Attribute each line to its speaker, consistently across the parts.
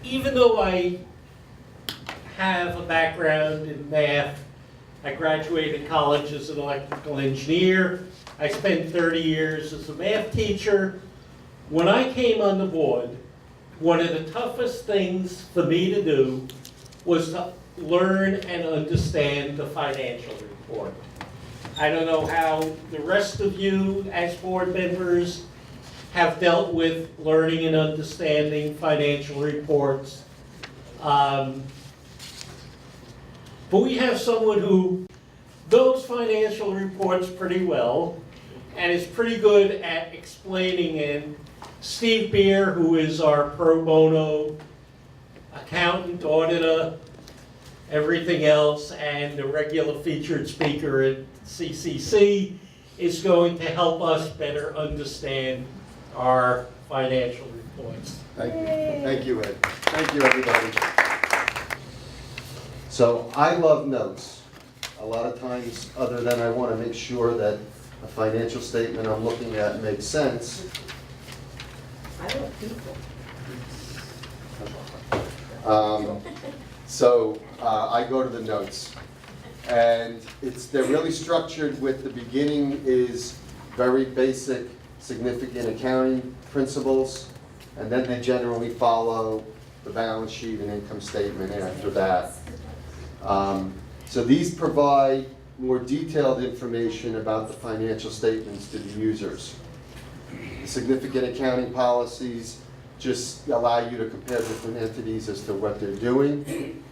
Speaker 1: even though I have a background in math, I graduated college as an electrical engineer. I spent 30 years as a math teacher. When I came on the board, one of the toughest things for me to do was to learn and understand the financial report. I don't know how the rest of you as board members have dealt with learning and understanding financial reports. But we have someone who knows financial reports pretty well and is pretty good at explaining it. Steve Beer, who is our pro bono accountant, auditor, everything else, and a regular featured speaker at CCC, is going to help us better understand our financial reports.
Speaker 2: Thank you, Ed. Thank you, everybody. So I love notes. A lot of times, other than I want to make sure that a financial statement I'm looking at makes sense.
Speaker 3: I love people.
Speaker 2: I go to the notes. And they're really structured with the beginning is very basic, significant accounting principles, and then they generally follow the balance sheet and income statement after that. So these provide more detailed information about the financial statements to the users. The significant accounting policies just allow you to compare different entities as to what they're doing.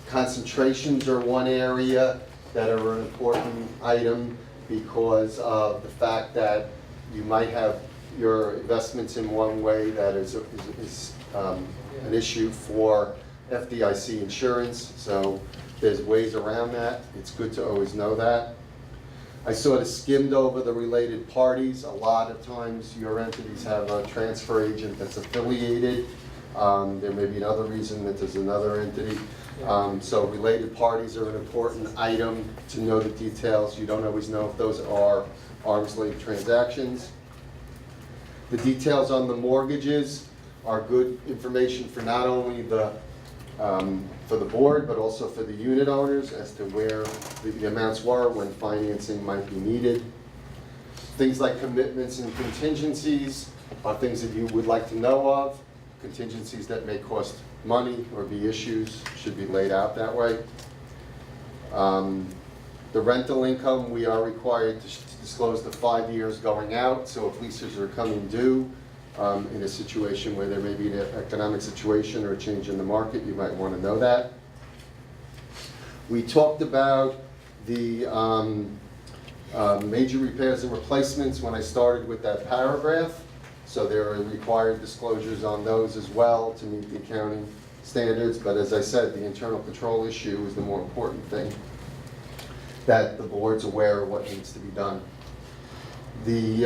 Speaker 2: Concentrations are one area that are an important item because of the fact that you might have your investments in one way that is an issue for FDIC insurance. So there's ways around that. It's good to always know that. I sort of skimmed over the related parties. A lot of times your entities have a transfer agent that's affiliated. There may be another reason that there's another entity. So related parties are an important item to know the details. You don't always know if those are arm's length transactions. The details on the mortgages are good information for not only for the board, but also for the unit owners as to where the amounts were when financing might be needed. Things like commitments and contingencies are things that you would like to know of. Contingencies that may cost money or be issues should be laid out that way. The rental income, we are required to disclose the 5 years going out. So if leases are coming due in a situation where there may be an economic situation or a change in the market, you might want to know that. We talked about the major repairs and replacements when I started with that paragraph. So there are required disclosures on those as well to meet the accounting standards. But as I said, the internal control issue is the more important thing, that the board's aware of what needs to be done. The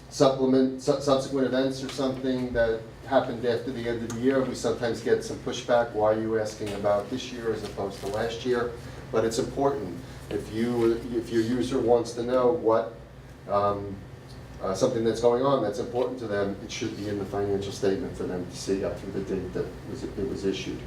Speaker 2: subsequent events are something that happened after the end of the year. We sometimes get some pushback. Why are you asking about this year as opposed to last year? But it's important. If your user wants to know what something that's going on that's important to them, it should be in the financial statement for them to see up through the date that it was issued.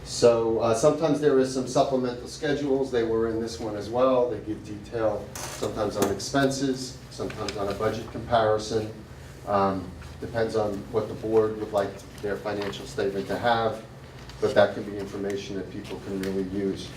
Speaker 2: So sometimes there is some supplemental schedules. They were in this one as well. They give detail sometimes on expenses, sometimes on a budget comparison. Depends on what the board would like their financial statement to have, but that can be information that people can really use.